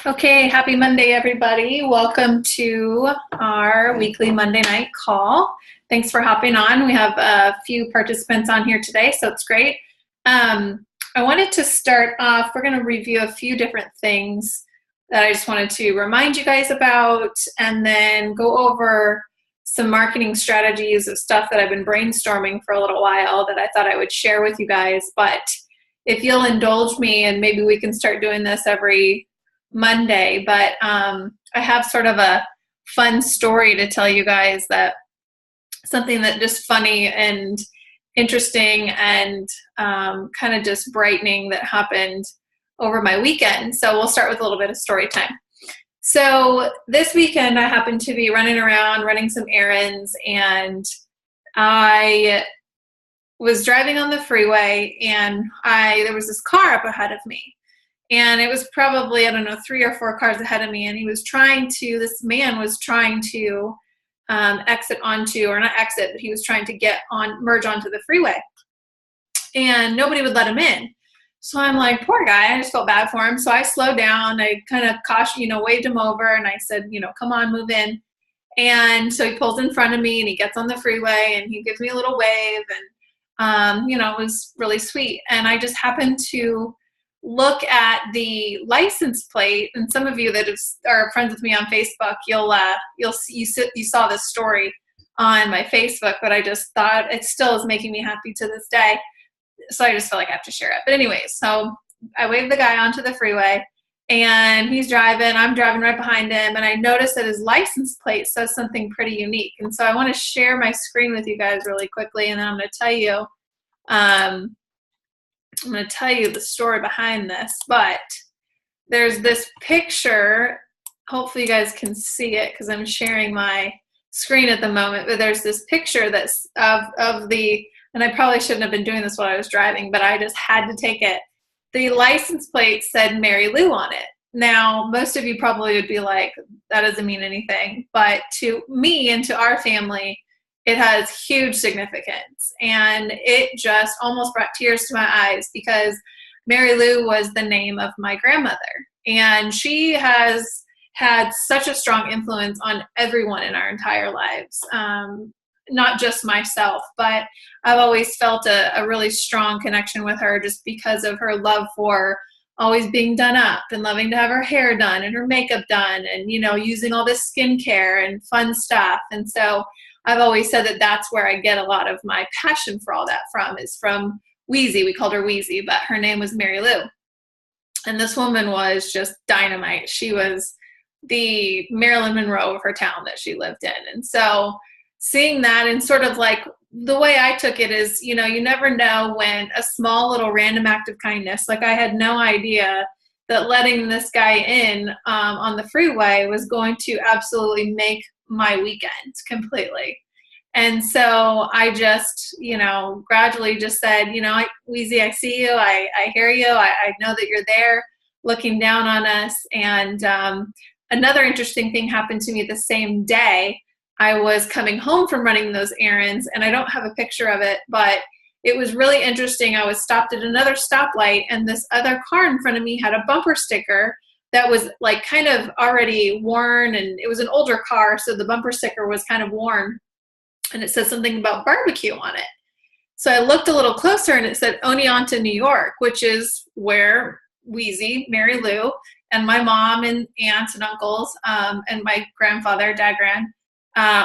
Okay, happy Monday, everybody. Welcome to our weekly Monday night call. Thanks for hopping on. We have a few participants on here today, so it's great. I wanted to start off, we're going to review a few different things that I just wanted to remind you guys about, and then go over some marketing strategies of stuff that I've been brainstorming for a little while that I thought I would share with you guys. But if you'll indulge me, and maybe we can start doing this every Monday, but I have sort of a fun story to tell you guys, that something that just funny and interesting and kind of just brightening that happened over my weekend. So we'll start with a little bit of story time. So this weekend I happened to be running around running some errands, and I was driving on the freeway, and there was this car up ahead of me. And it was probably, I don't know, 3 or 4 cars ahead of me. And this man was trying to exit onto, or not exit, but he was trying to merge onto the freeway. And nobody would let him in. So I'm like, poor guy, I just felt bad for him. So I slowed down, I kind of waved him over, and I said, come on, move in. And so he pulls in front of me, and he gets on the freeway, and he gives me a little wave, and it was really sweet. And I just happened to look at the license plate, and some of you that are friends with me on Facebook, you saw this story on my Facebook, but I just thought it still is making me happy to this day, so I just feel like I have to share it. But anyways, so I waved the guy onto the freeway, and he's driving, I'm driving right behind him, and I noticed that his license plate says something pretty unique. And so I want to share my screen with you guys really quickly, and then I'm going to tell you the story behind this. But there's this picture, hopefully you guys can see it because I'm sharing my screen at the moment, but there's this picture that's of the, and I probably shouldn't have been doing this while I was driving, but I just had to take it. The license plate said Mary Lou on it. Now, most of you probably would be like, that doesn't mean anything, but to me and to our family, it has huge significance, and it just almost brought tears to my eyes, because Mary Lou was the name of my grandmother, and she has had such a strong influence on everyone in our entire lives, not just myself, but I've always felt a really strong connection with her just because of her love for always being done up and loving to have her hair done and her makeup done, and using all this skincare and fun stuff. And so I've always said that that's where I get a lot of my passion for all that from, is from Weezy. We called her Weezy, but her name was Mary Lou. And this woman was just dynamite. She was the Marilyn Monroe of her town that she lived in. And so seeing that, and sort of like the way I took it is, you never know when a small little random act of kindness, like I had no idea that letting this guy in on the freeway was going to absolutely make my weekend completely. And so I just, gradually just said, Weezy, I see you, I hear you, I know that you're there looking down on us. And another interesting thing happened to me the same day. I was coming home from running those errands, and I don't have a picture of it, but it was really interesting. I was stopped at another stoplight, and this other car in front of me had a bumper sticker that was like kind of already worn, and it was an older car, so the bumper sticker was kind of worn, and it said something about barbecue on it. So I looked a little closer, and it said Oneonta, New York, which is where Weezy, Mary Lou, and my mom and aunts and uncles, and my grandfather, Dad Gran,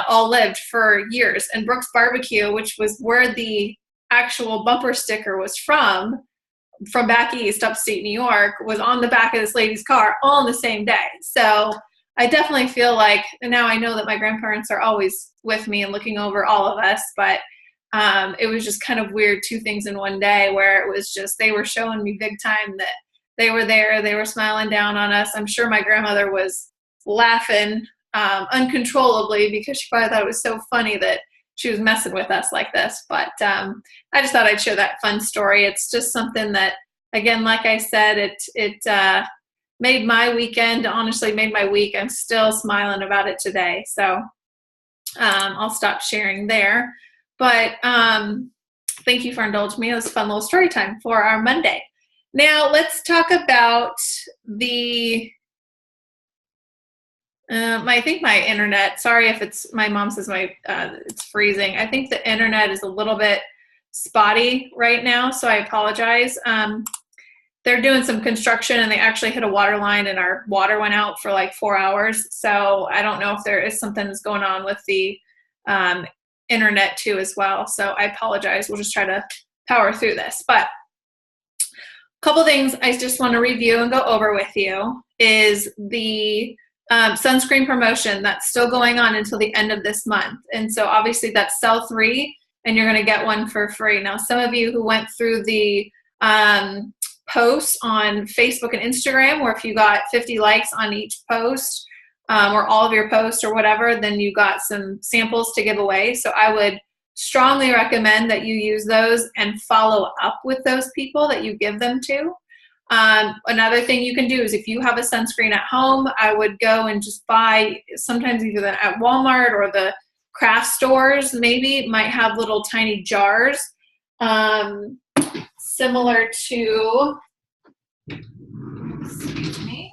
all lived for years. And Brooks Barbecue, which was where the actual bumper sticker was from back east, upstate New York, was on the back of this lady's car all on the same day. So I definitely feel like, now I know that my grandparents are always with me and looking over all of us, but it was just kind of weird, 2 things in one day, where it was just, they were showing me big time that they were there, they were smiling down on us. I'm sure my grandmother was laughing uncontrollably, because she probably thought it was so funny that she was messing with us like this. But I just thought I'd share that fun story. It's just something that, again, like I said, it made my weekend, honestly made my week. I'm still smiling about it today. So I'll stop sharing there. But thank you for indulging me. It was a fun little story time for our Monday. Now let's talk about the I think my internet, sorry if it's, my mom says it's freezing. I think the internet is a little bit spotty right now, so I apologize. They're doing some construction and they actually hit a water line and our water went out for like 4 hours. So I don't know if there is something that's going on with the internet too as well. So I apologize. We'll just try to power through this. But a couple things I just want to review and go over with you is the sunscreen promotion that's still going on until the end of this month. And so obviously that's sell 3 and you're going to get 1 for free. Now, some of you who went through the posts on Facebook and Instagram, where if you got 50 likes on each post or all of your posts or whatever, then you got some samples to give away. So I would strongly recommend that you use those and follow up with those people that you give them to. Another thing you can do is if you have a sunscreen at home, I would go and just buy, sometimes either at Walmart or the craft stores maybe might have little tiny jars similar to, excuse me,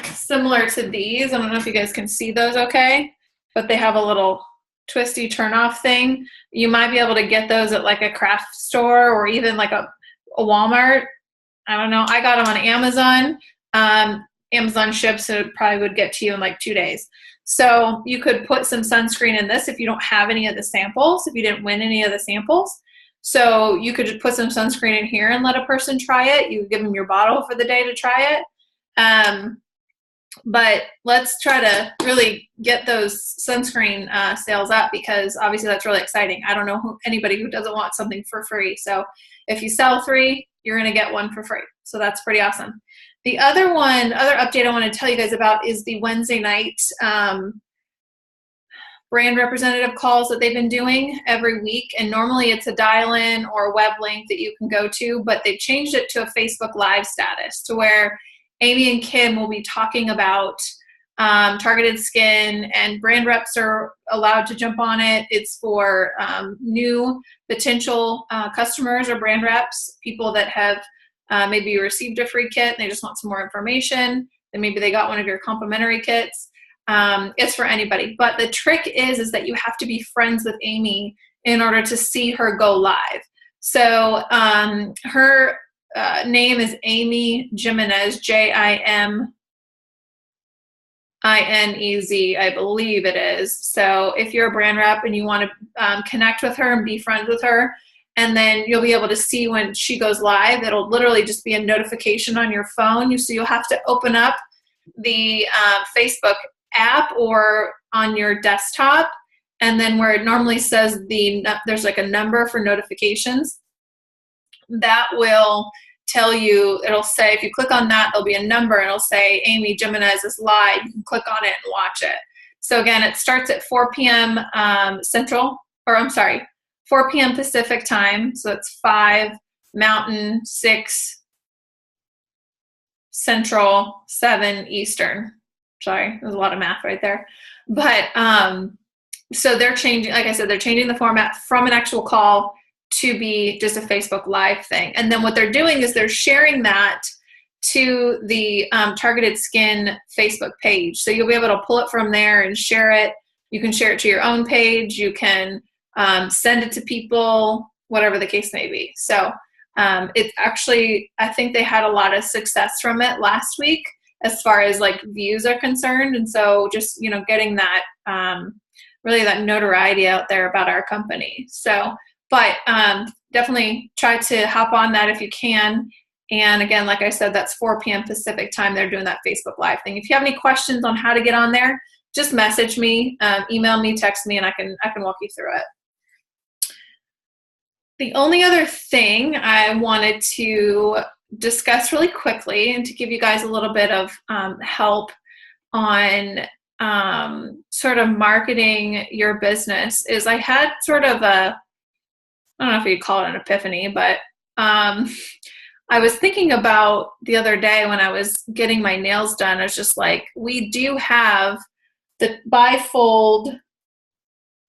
similar to these. I don't know if you guys can see those okay, but they have a little twisty turn-off thing. You might be able to get those at like a craft store or even like a Walmart. I don't know. I got them on Amazon. Amazon ships, so it probably would get to you in like 2 days. So you could put some sunscreen in this if you don't have any of the samples, if you didn't win any of the samples. So you could just put some sunscreen in here and let a person try it. You give them your bottle for the day to try it. But let's try to really get those sunscreen sales up, because obviously that's really exciting. I don't know anybody who doesn't want something for free. So if you sell 3, you're going to get 1 for free. So that's pretty awesome. The other update I want to tell you guys about is the Wednesday night brand representative calls that they've been doing every week. And normally it's a dial-in or a web link that you can go to, but they've changed it to a Facebook Live status to where Amy and Kim will be talking about targeted skin, and brand reps are allowed to jump on it. It's for new potential customers or brand reps, people that have maybe received a free kit and they just want some more information. Then maybe they got one of your complimentary kits. It's for anybody. But the trick is that you have to be friends with Amy in order to see her go live. So her name is Amy Jimenez, Jiminez, I believe it is. So if you're a brand rep and you want to connect with her and be friends with her, and then you'll be able to see when she goes live. It'll literally just be a notification on your phone. So you'll have to open up the Facebook app or on your desktop, and then where it normally says there's like a number for notifications, that will tell you, it'll say, if you click on that, there'll be a number and it'll say Amy Jimenez is live. You can click on it and watch it. So again, it starts at 4 p.m. Central, or I'm sorry, 4 p.m. Pacific time. So it's 5 Mountain, 6 Central, 7 Eastern. Sorry, there's a lot of math right there. But so they're changing, like I said, they're changing the format from an actual call to be just a Facebook Live thing. And then what they're doing is they're sharing that to the Targeted Skin Facebook page. So you'll be able to pull it from there and share it. You can share it to your own page. You can send it to people, whatever the case may be. So it's actually, I think they had a lot of success from it last week as far as like views are concerned. And so just, you know, getting that, really that notoriety out there about our company. So, but definitely try to hop on that if you can. And again, like I said, that's 4 p.m. Pacific time. They're doing that Facebook Live thing. If you have any questions on how to get on there, just message me, email me, text me, and I can walk you through it. The only other thing I wanted to discuss really quickly and to give you guys a little bit of help on sort of marketing your business is I had sort of a, I don't know if you'd call it an epiphany, but I was thinking about the other day when I was getting my nails done. I was just like, we do have the bifold. Let's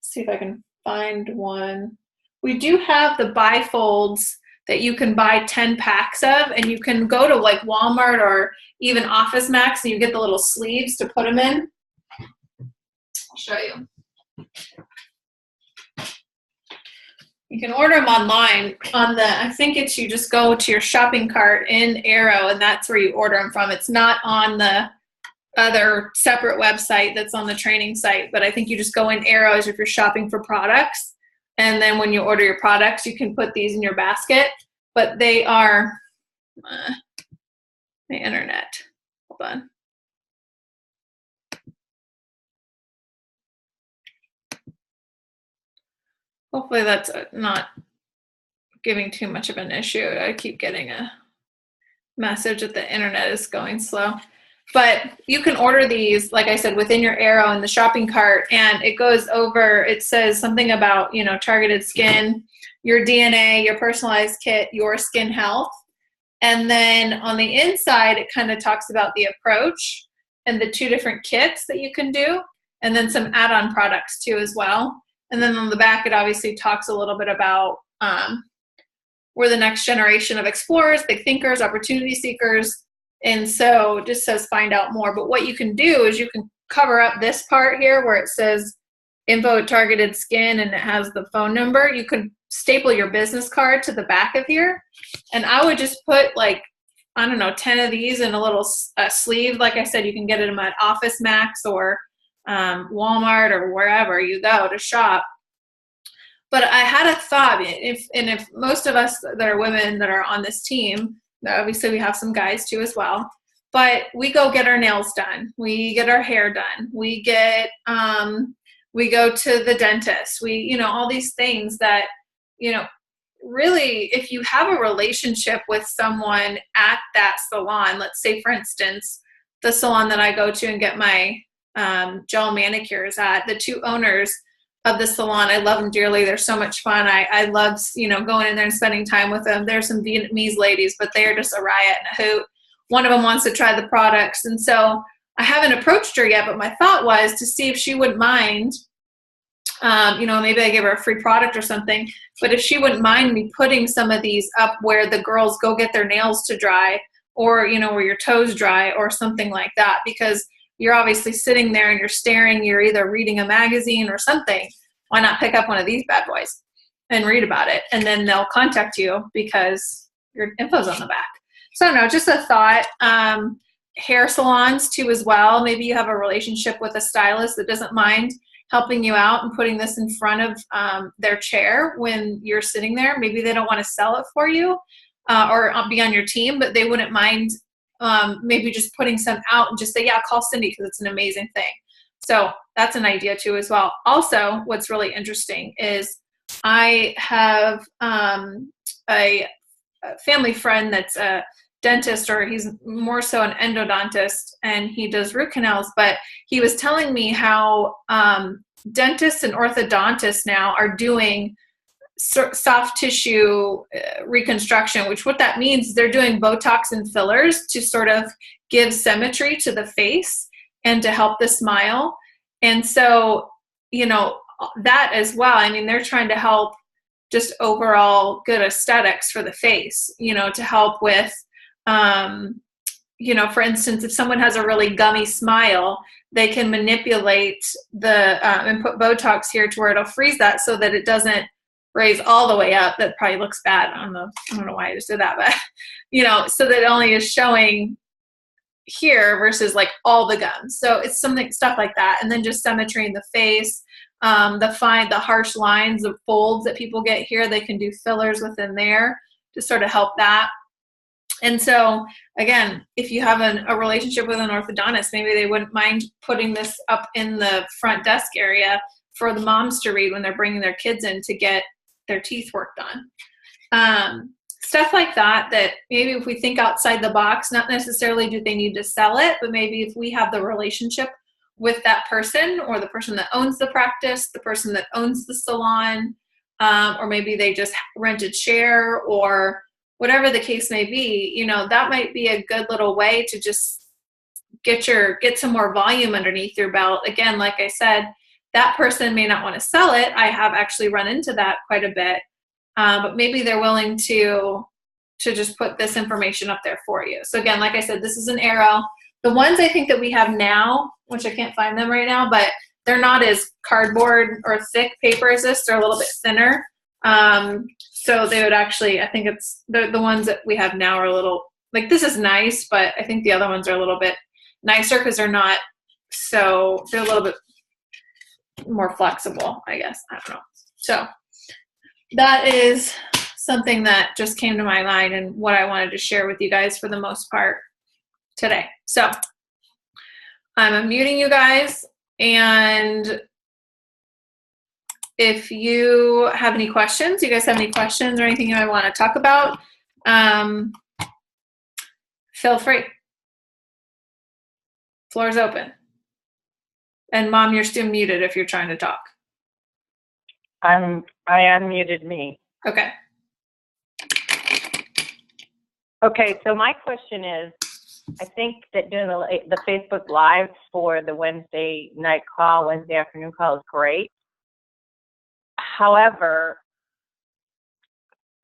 see if I can find one. We do have the bifolds that you can buy 10 packs of, and you can go to like Walmart or even Office Max and you get the little sleeves to put them in. I'll show you. You can order them online on the, I think it's, you just go to your shopping cart in Arrow and that's where you order them from. It's not on the other separate website that's on the training site, but I think you just go in Arrows if you're shopping for products. And then when you order your products, you can put these in your basket, but they are, the internet, hold on. Hopefully that's not giving too much of an issue. I keep getting a message that the internet is going slow. But you can order these, like I said, within your Arrow in the shopping cart, and it goes over, it says something about, you know, targeted skin, your DNA, your personalized kit, your skin health. And then on the inside, it kind of talks about the approach and the 2 different kits that you can do, and then some add-on products too as well. And then on the back, it obviously talks a little bit about we're the next generation of explorers, big thinkers, opportunity seekers. And so it just says find out more. But what you can do is you can cover up this part here where it says info at targeted skin and it has the phone number. You could staple your business card to the back of here. And I would just put like, I don't know, 10 of these in a little sleeve. Like I said, you can get them at Office Max or Walmart or wherever you go to shop. But I had a thought, if most of us that are women that are on this team, obviously we have some guys too as well, but we go get our nails done, we get our hair done, we get we go to the dentist, we, you know, all these things that, you know, really if you have a relationship with someone at that salon, let's say for instance the salon that I go to and get my gel manicures at, the 2 owners of the salon, I love them dearly. They're so much fun. I love, you know, going in there and spending time with them. There's some Vietnamese ladies, but they're just a riot and a hoot. One of them wants to try the products. And so I haven't approached her yet, but my thought was to see if she wouldn't mind, you know, maybe I give her a free product or something, but if she wouldn't mind me putting some of these up where the girls go get their nails to dry, or, you know, where your toes dry or something like that, because you're obviously sitting there and you're staring, you're either reading a magazine or something. Why not pick up one of these bad boys and read about it? And then they'll contact you because your info's on the back. So I don't know, just a thought. Hair salons too as well. Maybe you have a relationship with a stylist that doesn't mind helping you out and putting this in front of their chair when you're sitting there. Maybe they don't want to sell it for you or be on your team, but they wouldn't mind maybe just putting some out and just say, yeah, call Cindy because it's an amazing thing. So that's an idea too as well. Also, what's really interesting is I have a family friend that's a dentist, or he's more so an endodontist, and he does root canals, but he was telling me how dentists and orthodontists now are doing soft tissue reconstruction, which what that means is they're doing Botox and fillers to sort of give symmetry to the face and to help the smile. And so, you know, that as well, I mean, they're trying to help just overall good aesthetics for the face, you know, to help with, you know, for instance, if someone has a really gummy smile, they can manipulate the, and put Botox here to where it'll freeze that so that it doesn't raise all the way up. That probably looks bad. I don't know why I just did that, but you know, so that it only is showing here versus like all the gums. So it's stuff like that. And then just symmetry in the face, the harsh lines, the folds that people get here, they can do fillers within there to sort of help that. And so again, if you have a relationship with an orthodontist, maybe they wouldn't mind putting this up in the front desk area for the moms to read when they're bringing their kids in to get their teeth worked on. Stuff like that, that maybe if we think outside the box, not necessarily do they need to sell it, but maybe if we have the relationship with that person, or the person that owns the practice, the person that owns the salon, or maybe they just rented share, or whatever the case may be, you know, that might be a good little way to just get some more volume underneath your belt. Again, like I said, that person may not want to sell it. I have actually run into that quite a bit. but maybe they're willing to just put this information up there for you. So again, like I said, this is an arrow. The ones I think that we have now, which I can't find them right now, but they're not as cardboard or thick paper as this. They're a little bit thinner. So they would actually, I think it's the ones that we have now are a little, like this is nice, but I think the other ones are a little bit nicer because they're not so, they're a little bit more flexible, I guess. I don't know. So that is something that just came to my mind and what I wanted to share with you guys for the most part today. So I'm unmuting you guys, and if you have any questions, you guys have any questions or anything you might want to talk about, feel free. Floor's open. And Mom, you're still muted if you're trying to talk. I unmuted me. Okay. Okay, so my question is, I think that doing the Facebook Live for the Wednesday night call, Wednesday afternoon call is great. However,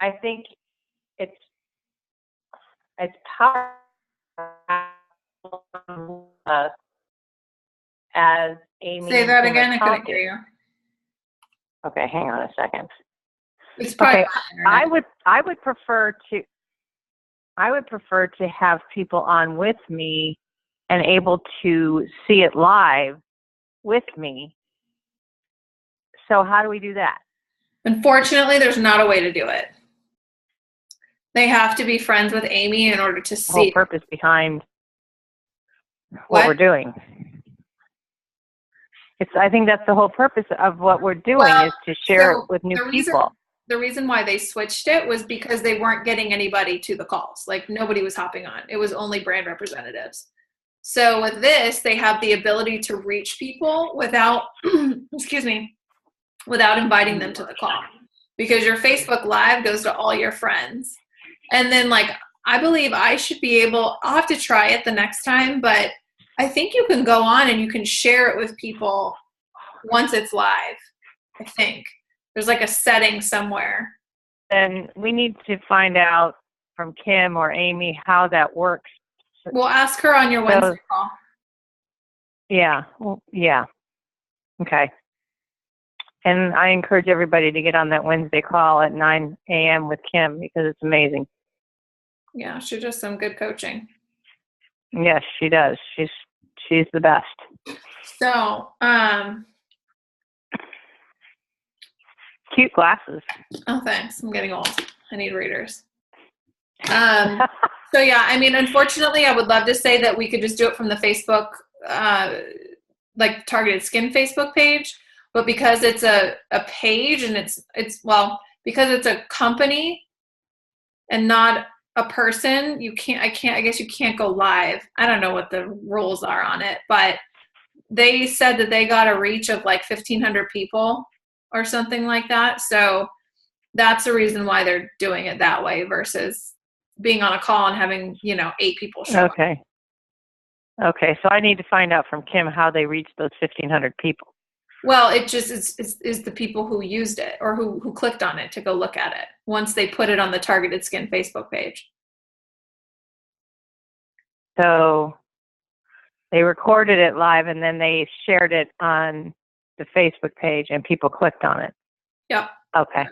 I think it's powerful as Amy. Say that again. I couldn't hear you. Okay, hang on a second. It's probably okay, I would prefer to have people on with me and able to see it live with me. So how do we do that? Unfortunately, there's not a way to do it. They have to be friends with Amy in order to see. The whole purpose behind what we're doing. I think that's the whole purpose of what we're doing, is to share it with new people. The reason why they switched it was because they weren't getting anybody to the calls. Like nobody was hopping on. It was only brand representatives. So with this, they have the ability to reach people without, excuse me, without inviting them to the call, because your Facebook Live goes to all your friends. And then like, I believe I should be able, I'll have to try it the next time, but I think you can go on and you can share it with people once it's live. I think there's like a setting somewhere. And we need to find out from Kim or Amy how that works. We'll ask her on your Wednesday call. Yeah. Well, yeah. Okay. And I encourage everybody to get on that Wednesday call at 9 a.m. with Kim, because it's amazing. Yeah, she does some good coaching. Yes, she does. She's the best. So, cute glasses. Oh, thanks. I'm getting old. I need readers. So yeah, I mean, unfortunately, I would love to say that we could just do it from the Facebook, like Targeted Skin Facebook page, but because it's a page and because it's a company and not a person, I guess you can't go live. I don't know what the rules are on it, but they said that they got a reach of like 1,500 people or something like that. So that's the reason why they're doing it that way versus being on a call and having, 8 people show up. Okay. So I need to find out from Kim how they reached those 1,500 people. Well, it just is the people who used it or who clicked on it to go look at it once they put it on the Targeted Skin Facebook page. So they recorded it live and then they shared it on the Facebook page and people clicked on it. Yep. Okay.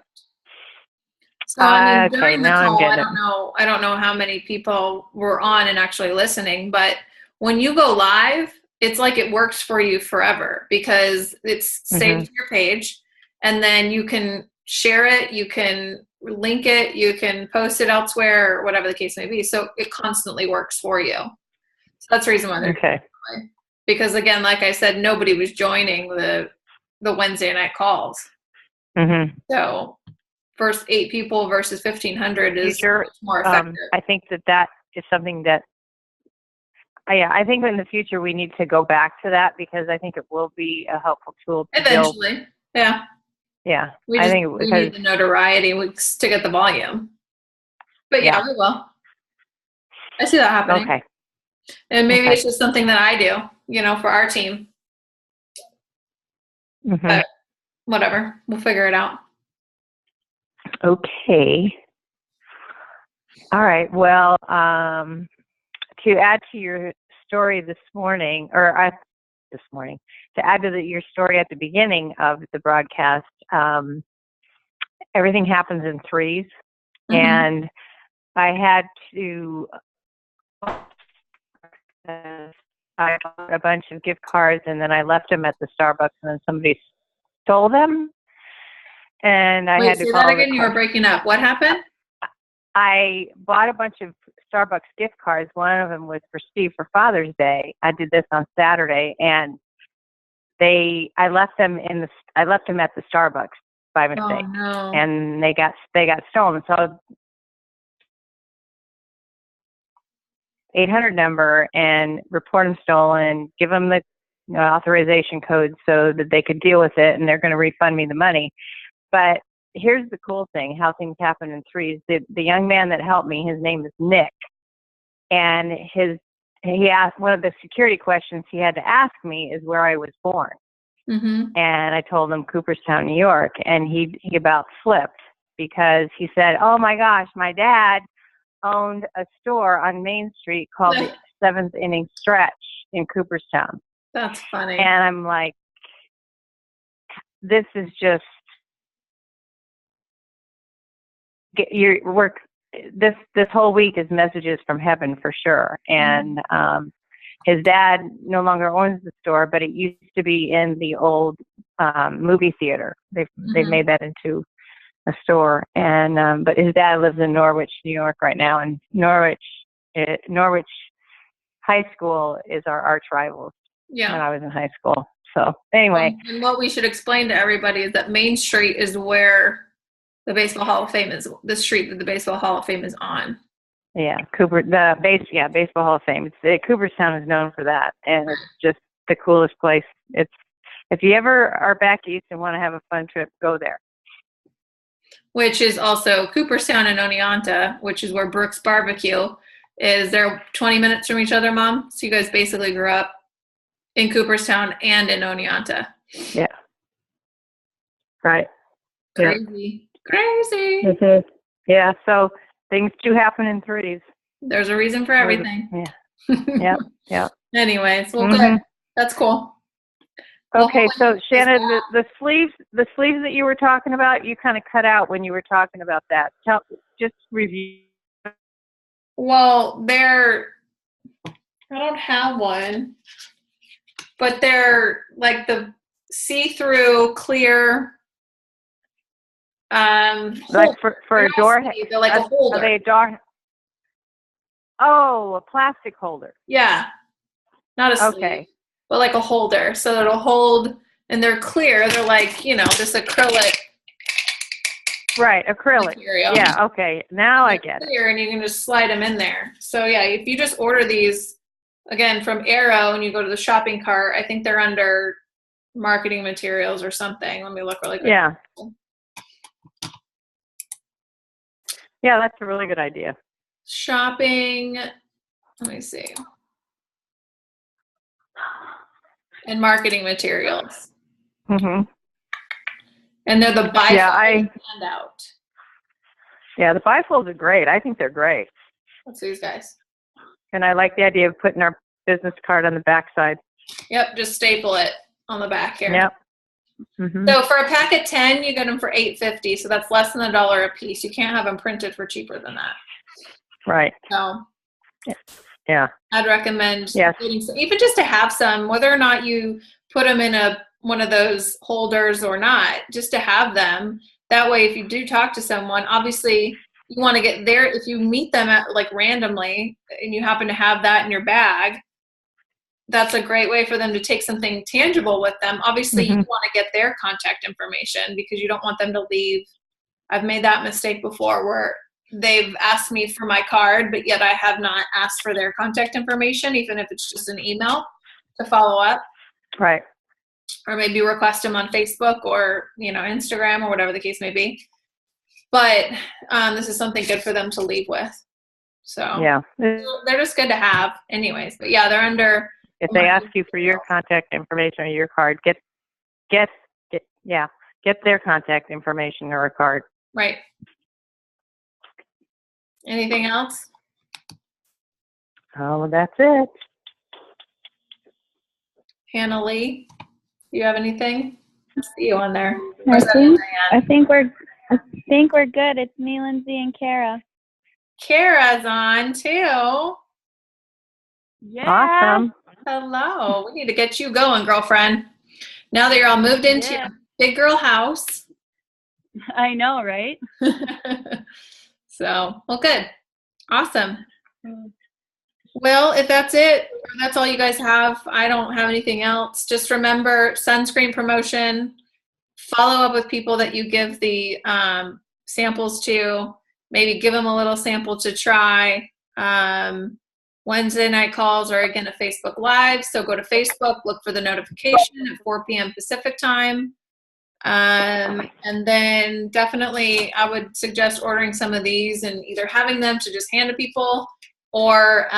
So I mean, during the call, I don't know how many people were on and actually listening, but when you go live, it's like it works for you forever because it's saved to your page, and then you can share it, you can link it, you can post it elsewhere, or whatever the case may be. So it constantly works for you. So that's the reason why they're doing it. Because again, like I said, nobody was joining the Wednesday night calls. So first 8 people versus 1,500 is more effective. I think that is something that I think in the future we need to go back to that, because I think it will be a helpful tool to eventually build. Yeah. We need the notoriety to get the volume. But yeah, we will. I see that happening. Okay. And maybe it's just something that I do, for our team. But whatever, we'll figure it out. Okay. All right. Well, to add to your story this morning, to add to your story at the beginning of the broadcast, everything happens in threes. And I had to, I bought a bunch of gift cards and then I left them at the Starbucks and then somebody stole them. And I had to say call that again. You were breaking up. What happened? I bought a bunch of Starbucks gift cards. One of them was for Steve for Father's Day. I did this on Saturday, and I left them at the Starbucks by mistake, Oh, no. and they got stolen. So 800 number and report them stolen. Give them the authorization code so that they could deal with it, and they're going to refund me the money. But here's the cool thing, how things happen in threes. The young man that helped me, his name is Nick, and he asked, one of the security questions he had to ask me is where I was born. And I told him Cooperstown, New York, and he about flipped because he said, oh my gosh, my dad owned a store on Main Street called the Seventh Inning Stretch in Cooperstown. That's funny. And I'm like, this is just, this whole week is messages from heaven for sure. And his dad no longer owns the store, but it used to be in the old movie theater. They've made that into a store. And but his dad lives in Norwich, New York right now, and Norwich High School is our arch rivals. Yeah. When I was in high school. So anyway. And what we should explain to everybody is that Main Street is where the Baseball Hall of Fame is, the street that the Baseball Hall of Fame is on. Yeah, Baseball Hall of Fame. Cooperstown is known for that, and it's just the coolest place. If you ever are back east and want to have a fun trip, go there. Which is also Cooperstown and Oneonta, which is where Brooks Barbecue is. They're 20 minutes from each other, Mom. So you guys basically grew up in Cooperstown and in Oneonta. Yeah. Right. Crazy. Crazy. Mm-hmm. Yeah, so things do happen in threes. There's a reason for everything. Yeah. Yeah. Anyways, well, good. That's cool. Okay, so Shannon, the sleeves that you were talking about, you kind of cut out when you were talking about that. Just review. Well, I don't have one, but they're like the see-through clear. Like for a door. They're like a holder. Are they a door? Oh, a plastic holder. Yeah, not a sleeve, but like a holder, so it'll hold. And they're clear. They're like this acrylic. Right, acrylic. Material. Yeah. Okay. Now I get it. And you can just slide them in there. So yeah, if you just order these again from Arrow and you go to the shopping cart, I think they're under marketing materials or something. Let me look really quick. Yeah. Yeah, that's a really good idea. Shopping, let me see. And marketing materials. And they're the bifold handout. Yeah, the bifolds are great. I think they're great. What's these guys? And I like the idea of putting our business card on the back side. Yep, just staple it on the back here. Yep. So for a pack of 10, you get them for $8.50. So that's less than $1 a piece. You can't have them printed for cheaper than that. Right. So yeah, I'd recommend getting some, even just to have some, whether or not you put them in one of those holders or not, just to have them. That way, if you do talk to someone, obviously you want to get there. If you meet them at randomly and you happen to have that in your bag, that's a great way for them to take something tangible with them. Obviously, you want to get their contact information because you don't want them to leave. I've made that mistake before where they've asked me for my card, but yet I have not asked for their contact information, even if it's just an email to follow up. Right. Or maybe request them on Facebook or, Instagram or whatever the case may be. But this is something good for them to leave with. So yeah, they're just good to have anyways. But yeah, they're under. If they ask you for your contact information or your card, get their contact information or a card. Right. Anything else? Oh, well, that's it. Hannah Lee, do you have anything? I see you on there. I think we're good. It's me, Lindsay, and Kara. Kara's on too. Yeah. Awesome. Hello. We need to get you going, girlfriend. Now that you're all moved into your big girl house. I know, right? So, well, good. Awesome. Well, if that's it, or that's all you guys have, I don't have anything else. Just remember sunscreen promotion. Follow up with people that you give the samples to. Maybe give them a little sample to try. Wednesday night calls are again a Facebook Live. So go to Facebook, look for the notification at 4 p.m. Pacific time. And then definitely I would suggest ordering some of these and either having them to just hand to people or,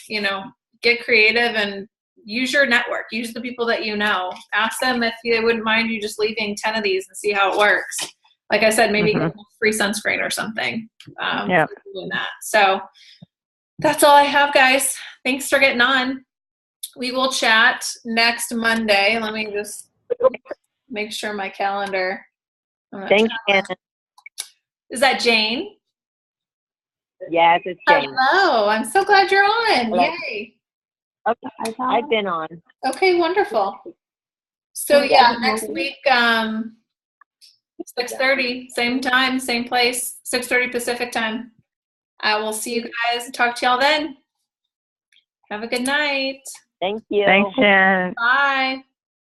you know, get creative and use your network. Use the people that you know. Ask them if they wouldn't mind you just leaving 10 of these and see how it works. Like I said, maybe get free sunscreen or something. For doing that. So that's all I have, guys. Thanks for getting on. We will chat next Monday. Let me just make sure my calendar. Thanks, Anna. Is that Jane? Yes, it's Jane. Hello. I'm so glad you're on. Hello. Yay. Okay. I've been on. Okay, wonderful. So yeah, next week, 6:30, same time, same place, 6:30 Pacific time. I will see you guys and talk to y'all then. Have a good night. Thank you. Thanks, Jen. Bye.